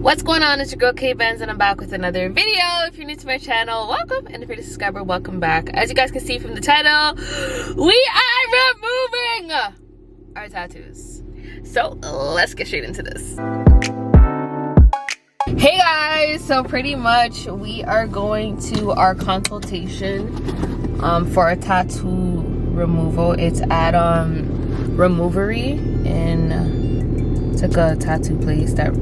What's going on? It's your girl KaayBenzz and I'm back with another video. If you're new to my channel, welcome, and if you're a subscriber, welcome back. As you guys can see from the title, we are removing our tattoos. So let's get straight into this. Hey guys, so pretty much we are going to our consultation for a tattoo removal. It's at Removery in, it's like a tattoo place that,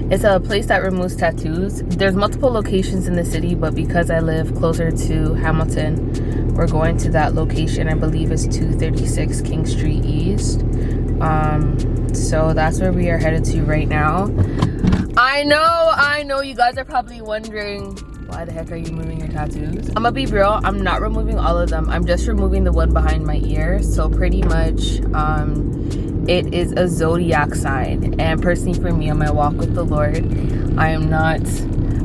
it's a place that removes tattoos. There's multiple locations in the city, but because I live closer to Hamilton, we're going to that location. I believe it's 236 King Street East. So that's where we are headed to right now. I know you guys are probably wondering, why the heck are you removing your tattoos? I'm gonna be real, I'm not removing all of them. I'm just removing the one behind my ear. So pretty much, it is a zodiac sign, and personally for me on my walk with the Lord, I am not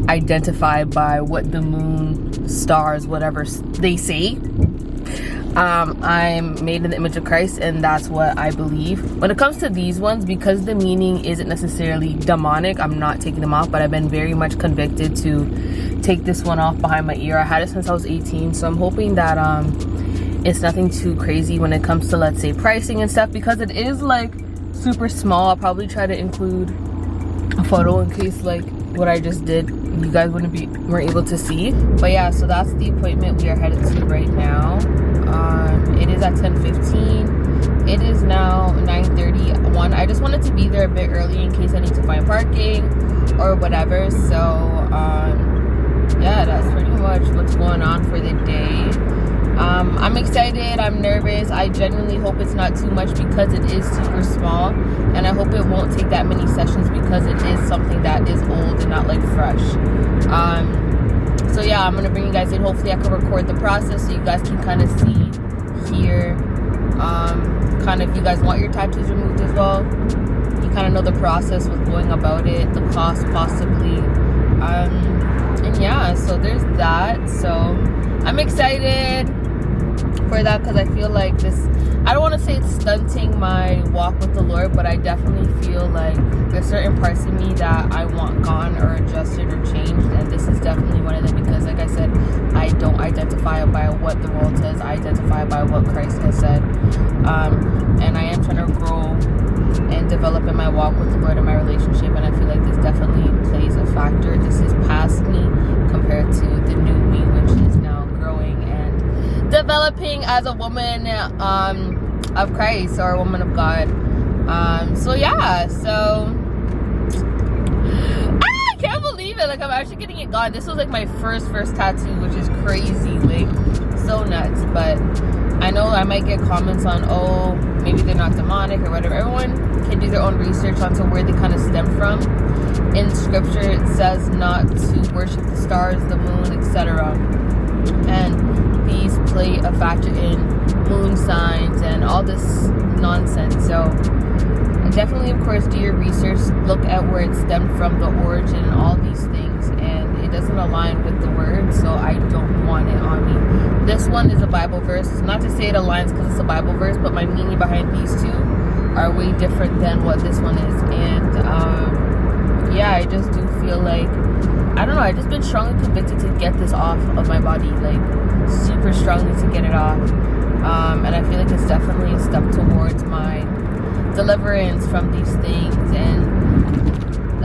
identified by what the moon, stars, whatever they say. I'm made in the image of Christ, and that's what I believe. When it comes to these ones, because the meaning isn't necessarily demonic, I'm not taking them off, but I've been very much convicted to take this one off behind my ear. I had it since I was 18, so I'm hoping that it's nothing too crazy when it comes to, let's say, pricing and stuff, because it is like super small. I'll probably try to include a photo in case like what I just did you guys weren't able to see. But yeah, so that's the appointment we are headed to right now. It is at 10:15. It is now 9:31. I just wanted to be there a bit early in case I need to find parking or whatever. So yeah, that's pretty much what's going on for the day. I'm excited, I'm nervous. I genuinely hope it's not too much because it is super small, and I hope it won't take that many sessions because it is something that is old and not like fresh. So yeah, I'm gonna bring you guys in. Hopefully I can record the process so you guys can kind of see here, kind of if you guys want your tattoos removed as well, you kind of know the process with going about it, the cost possibly, and yeah, so there's that. So I'm excited for that because I feel like this, I don't want to say it's stunting my walk with the Lord, but I definitely feel like there's certain parts of me that I want gone or adjusted or changed, and this is definitely one of them because, like I said, I don't identify by what the world says. I identify by what Christ has said, and I am trying to grow and develop in my walk with the Lord and my relationship, and I feel like this definitely plays a factor. This is past me compared to the new me, which is now growing and developing as a woman of Christ, or a woman of God. So yeah, so I can't believe it, like I'm actually getting it gone. This was like my first tattoo, which is crazy, like so nuts. But I know I might get comments on, oh, maybe they're not demonic or whatever. Everyone can do their own research onto where they kind of stem from. In scripture it says not to worship the stars, the moon, etc., and these play a factor in moon signs and all this nonsense. So definitely, of course, do your research, look at where it stemmed from, the origin, and all these things, and it doesn't align with the word, so I don't want it on me. This one is a Bible verse. It's not to say it aligns because it's a Bible verse, but my meaning behind these two are way different than what this one is. And yeah, I just do feel like, I don't know, I've just been strongly convicted to get this off of my body, like super strongly to get it off. And I feel like it's definitely a step towards my deliverance from these things, and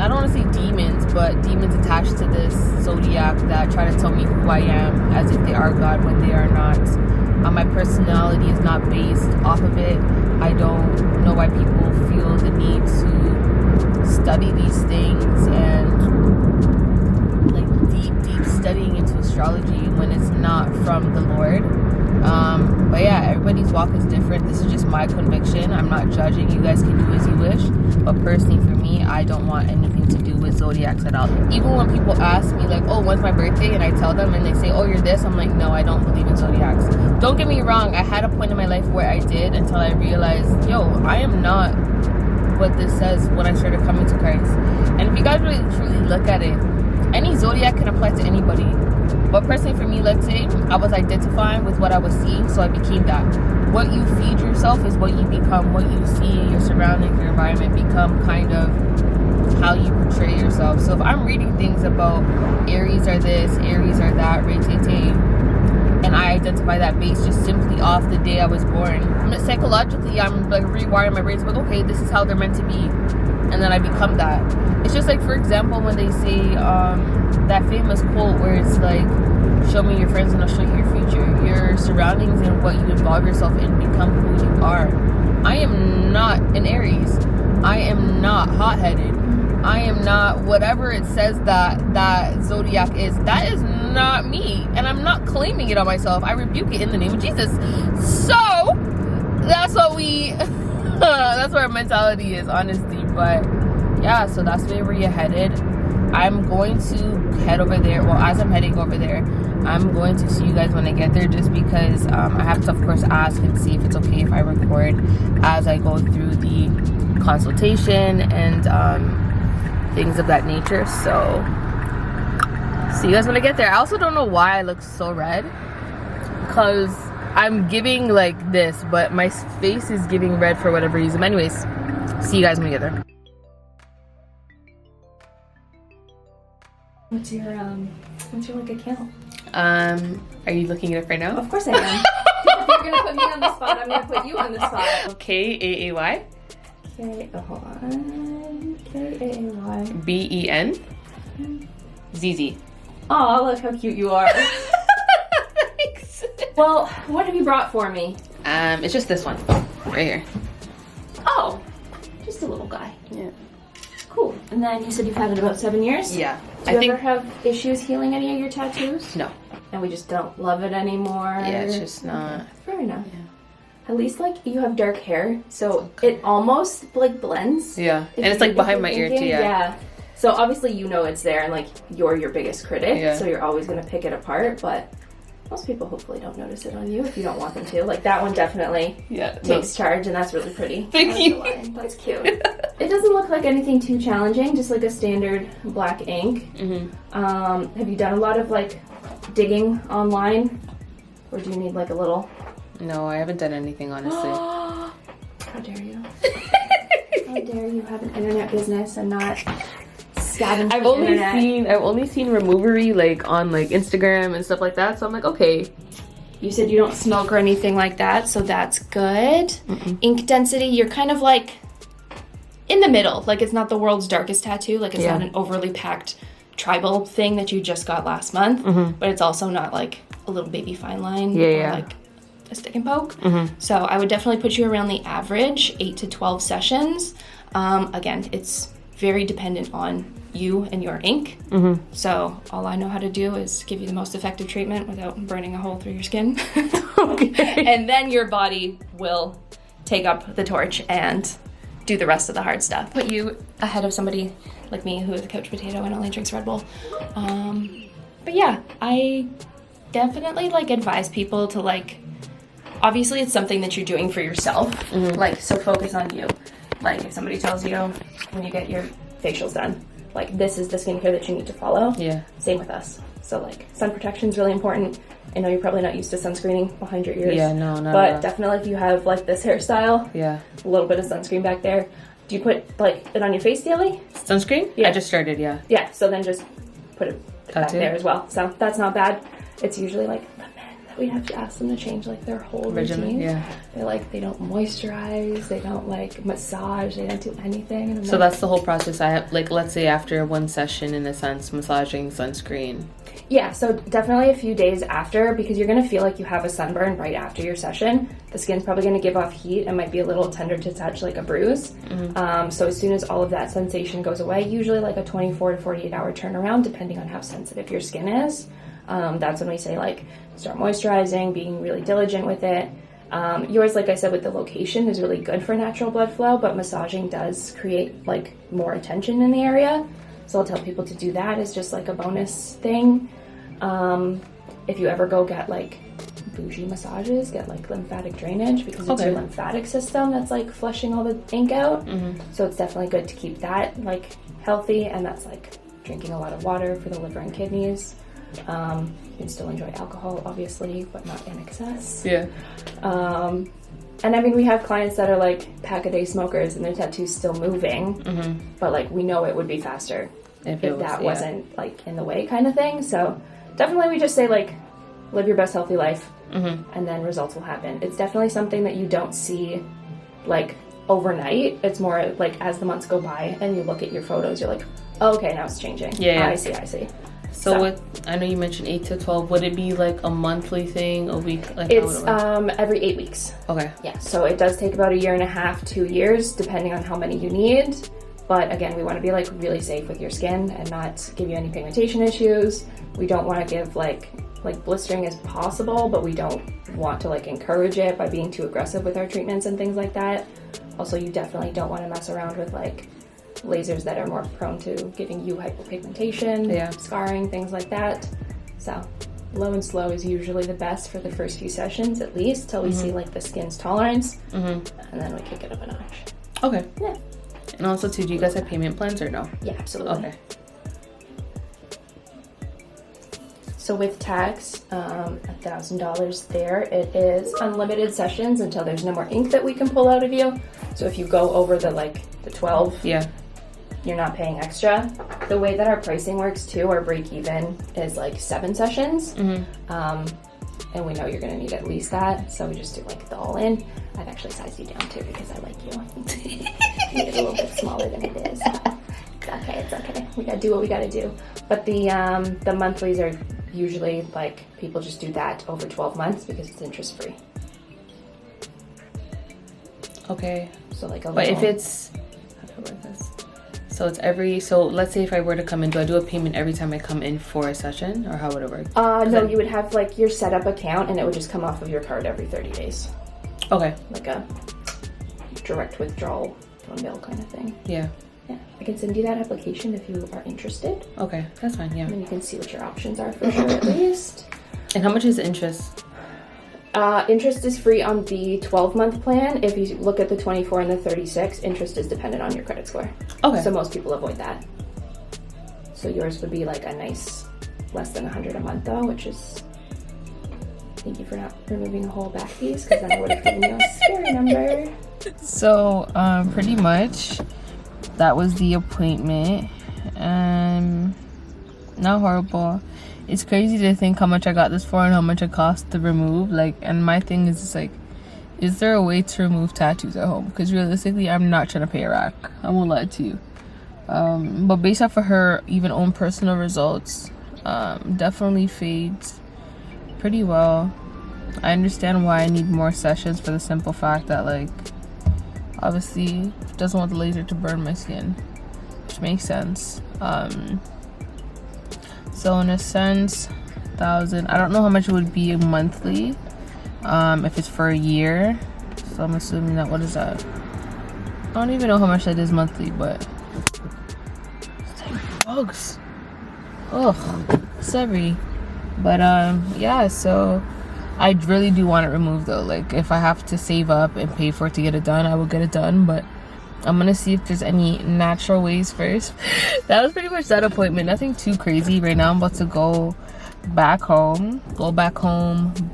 I don't want to say demons, but demons attached to this zodiac that try to tell me who I am as if they are God when they are not. My personality is not based off of it. I don't know why people feel the need to study these things and like deep studying into astrology when it's not from the Lord. But yeah, everybody's walk is different. This is just my conviction. I'm not judging. You guys can do as you wish, but personally for me, I don't want anything to do with zodiacs at all. Even when people ask me like, oh, when's my birthday, and I tell them and they say, oh, you're this, I'm like, no, I don't believe in zodiacs. Don't get me wrong, I had a point in my life where I did, until I realized, yo, I am not what this says when I started coming to Christ. And if you guys really truly look at it, any zodiac can apply to anybody. But personally for me, let's say I was identifying with what I was seeing, so I became that. What you feed yourself is what you become. What you see in your surroundings, your environment, become kind of how you portray yourself. So if I'm reading things about Aries are this, Aries are that, and I identify that based just simply off the day I was born, psychologically I'm like rewiring my brain to like, okay, this is how they're meant to be, and then I become that. It's just like, for example, when they say that famous quote where it's like, show me your friends and I'll show you your future. Your surroundings and what you involve yourself in become who you are. I am not an Aries. I am not hot-headed. I am not whatever it says that zodiac is. That is not me, and I'm not claiming it on myself. I rebuke it in the name of Jesus. So that's what that's where our mentality is, honestly. But yeah, so that's where we're headed. I'm going to head over there. Well, as I'm heading over there, I'm going to see you guys when I get there, just because I have to, of course, ask and see if it's okay if I record as I go through the consultation and things of that nature. So see you guys when I get there. I also don't know why I look so red, because I'm giving like this, but my face is giving red for whatever reason. But anyways, see you guys when we get there. What's your like account? Are you looking it up right now? Of course I am. If you're gonna put me on the spot, I'm gonna put you on the spot. KAAY. Hold on. KAAY. BEN. ZZ. Oh, look how cute you are. Thanks. Well, what have you brought for me? It's just this one right here. Oh, just a little guy. Yeah. Cool. And then you said you've had it about 7 years? Yeah. Do you ever have issues healing any of your tattoos? No. And we just don't love it anymore? Yeah, it's just not. Fair enough. Yeah. At least like you have dark hair, so it almost like blends. Yeah. And it's like behind my ear too, yeah. Yeah. So obviously you know it's there, and like you're your biggest critic, yeah. so you're always gonna pick it apart, but most people hopefully don't notice it on you if you don't want them to. Like that one definitely takes charge, and that's really pretty. Thank you. That's cute. It doesn't look like anything too challenging, just like a standard black ink. Mm-hmm. Have you done a lot of like digging online, or do you need like a little? No, I haven't done anything, honestly. How dare you? How dare you have an internet business and not scavenge the internet? I've only seen removery like on like Instagram and stuff like that, so I'm like, okay. You said you don't smoke or anything like that, so that's good. Ink density, you're kind of like in the middle. Like it's not the world's darkest tattoo, like it's not an overly packed tribal thing that you just got last month, but it's also not like a little baby fine line or like a stick and poke. So I would definitely put you around the average 8 to 12 sessions. Again, it's very dependent on you and your ink. So all I know how to do is give you the most effective treatment without burning a hole through your skin. And then your body will take up the torch and do the rest of the hard stuff. Put you ahead of somebody like me who is a couch potato and only drinks Red Bull. But yeah, I definitely like advise people to like, obviously it's something that you're doing for yourself. Like, so focus on you. Like if somebody tells you when you get your facials done, like this is the skincare that you need to follow. Yeah. Same with us. So like sun protection is really important. I know you're probably not used to sunscreening behind your ears. Yeah, no, not But definitely if you have like this hairstyle, a little bit of sunscreen back there. Do you put like it on your face daily? Sunscreen? Yeah. I just started, Yeah, so then just put it back there as well. So that's not bad. It's usually like the men that we have to ask them to change like their whole routine. They're like, they don't moisturize, they don't like massage, they don't do anything. And so that's the whole process. I have like, let's say after one session in a sense, massaging, sunscreen. Yeah, so definitely a few days after, because you're gonna feel like you have a sunburn right after your session. The skin's probably gonna give off heat and might be a little tender to touch, like a bruise. So as soon as all of that sensation goes away, usually like a 24 to 48 hour turnaround, depending on how sensitive your skin is. That's when we say like start moisturizing, being really diligent with it. Yours, like I said, with the location is really good for natural blood flow, but massaging does create like more attention in the area. So I'll tell people to do that as just like a bonus thing. If you ever go get like bougie massages, get like lymphatic drainage, because it's your lymphatic system that's like flushing all the ink out. So it's definitely good to keep that like healthy, and that's like drinking a lot of water for the liver and kidneys. You can still enjoy alcohol, obviously, but not in excess. And I mean, we have clients that are like pack-a-day smokers and their tattoo's still moving, but like we know it would be faster if that wasn't like in the way kind of thing. So definitely we just say like, live your best healthy life, and then results will happen. It's definitely something that you don't see like overnight. It's more like as the months go by and you look at your photos, you're like, oh, okay, now it's changing. Yeah. I see. So with, I know you mentioned 8 to 12, would it be like a monthly thing, a week? Like it's every 8 weeks. Okay. Yeah, so it does take about 1.5 years, 2 years, depending on how many you need. But again, we want to be like really safe with your skin and not give you any pigmentation issues. We don't want to give like blistering as possible, but we don't want to like encourage it by being too aggressive with our treatments and things like that. Also, you definitely don't want to mess around with like lasers that are more prone to giving you hypopigmentation, scarring, things like that. So low and slow is usually the best for the first few sessions, at least till we see like the skin's tolerance, and then we kick it up a notch. Okay. Yeah. And also too, do you guys have payment plans or no? Yeah, absolutely. Okay. So with tax, $1,000 there. It is unlimited sessions until there's no more ink that we can pull out of you. So if you go over the 12, you're not paying extra. The way that our pricing works too, our break even is like 7 sessions. And we know you're gonna need at least that. So we just do like the all in. I've actually sized you down too because I like you. Make it a little bit smaller than it is. It's okay. We gotta do what we gotta do. But the monthlies are usually like people just do that over 12 months because it's interest free. Okay. So like but if it's, how do I word this? So it's so let's say if I were to come in, do I do a payment every time I come in for a session, or how would it work? No, you would have like your setup account and it would just come off of your card every 30 days. Okay. Like a direct withdrawal phone bill kind of thing. Yeah. Yeah, I can send you that application if you are interested. Okay, that's fine, yeah. And then you can see what your options are for sure at least. And how much is the interest? Interest is free on the 12-month plan. If you look at the 24 and the 36, interest is dependent on your credit score. Okay. So most people avoid that. So yours would be like a nice less than $100 a month though, which is, thank you for not removing a whole back piece because then I would have given you a scary number. So pretty much that was the appointment. Not horrible. It's crazy to think how much I got this for and how much it cost to remove. Like, and my thing is just like, is there a way to remove tattoos at home? Because realistically, I'm not trying to pay a rack. I won't lie to you. But based off of her even own personal results, definitely fades pretty well. I understand why I need more sessions for the simple fact that like, obviously doesn't want the laser to burn my skin, which makes sense. So in a sense, 1,000. I don't know how much it would be monthly, if it's for a year. So I'm assuming that, what is that? I don't even know how much that is monthly, but it's like bugs. Ugh, sorry. But yeah. So I really do want it removed though. Like if I have to save up and pay for it to get it done, I will get it done. But I'm gonna see if there's any natural ways first. That was pretty much that appointment. Nothing too crazy. Right now I'm about to go back home,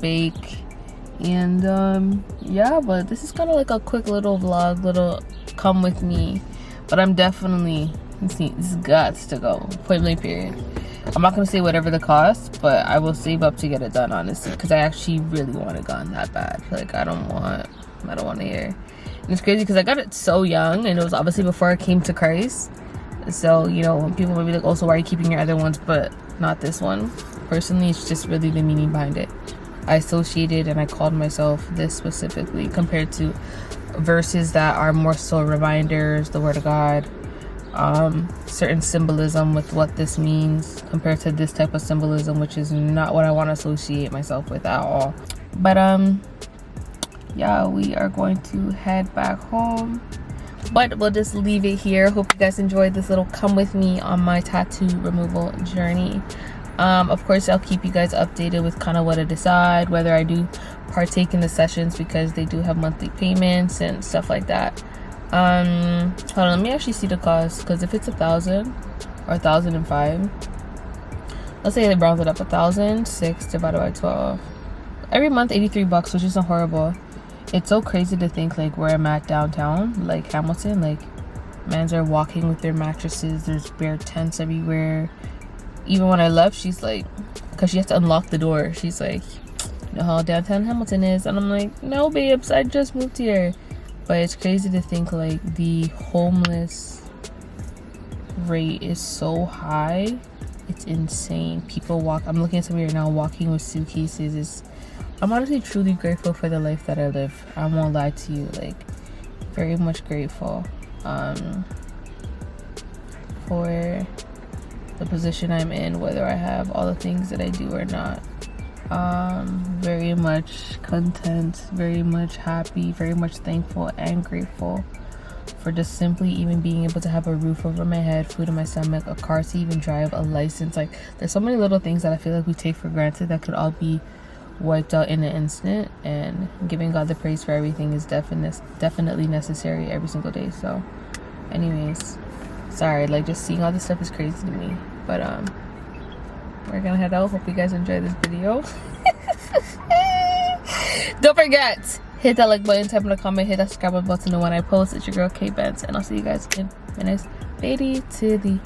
bake, and yeah, but this is kind of like a quick little vlog, little come with me. But I'm definitely, this guts to go. Point blank period. I'm not gonna say whatever the cost, but I will save up to get it done, honestly, because I actually really want it gone that bad. Like I don't want to hear. And it's crazy because I got it so young, and it was obviously before I came to Christ. So, you know, people might be like, oh, so why are you keeping your other ones, but not this one? Personally, it's just really the meaning behind it. I associated and I called myself this specifically compared to verses that are more so reminders, the word of God, certain symbolism with what this means compared to this type of symbolism, which is not what I want to associate myself with at all. But, yeah, we are going to head back home, but we'll just leave it here. Hope you guys enjoyed this little come with me on my tattoo removal journey. Of course, I'll keep you guys updated with kind of what I decide, whether I do partake in the sessions, because they do have monthly payments and stuff like that. Hold on, let me actually see the cost, because if it's 1,000 or 1,005, let's say they round it up, 1,006 divided by 12, every month $83, which isn't horrible. it's so crazy to think like where I'm at downtown, like Hamilton, like mans are walking with their mattresses, there's bare tents everywhere. Even when I left, she's like, because she has to unlock the door, she's like, you know how downtown Hamilton is? And I'm like, no babes, I just moved here. But it's crazy to think like the homeless rate is so high, it's insane. People walk, I'm looking at somebody right now walking with suitcases. I'm honestly truly grateful for the life that I live. I won't lie to you, like very much grateful for the position I'm in, whether I have all the things that I do or not. Very much content, very much happy, very much thankful and grateful for just simply even being able to have a roof over my head, food in my stomach, a car to even drive, a license. Like there's so many little things that I feel like we take for granted that could all be wiped out in an instant, and giving God the praise for everything is definitely necessary every single day. So anyways, sorry, like just seeing all this stuff is crazy to me, but we're gonna head out. Hope you guys enjoyed this video. Don't forget, hit that like button, type in the comment, hit that subscribe button, and when I post, it's your girl KaayBenzz, and I'll see you guys in my next video to the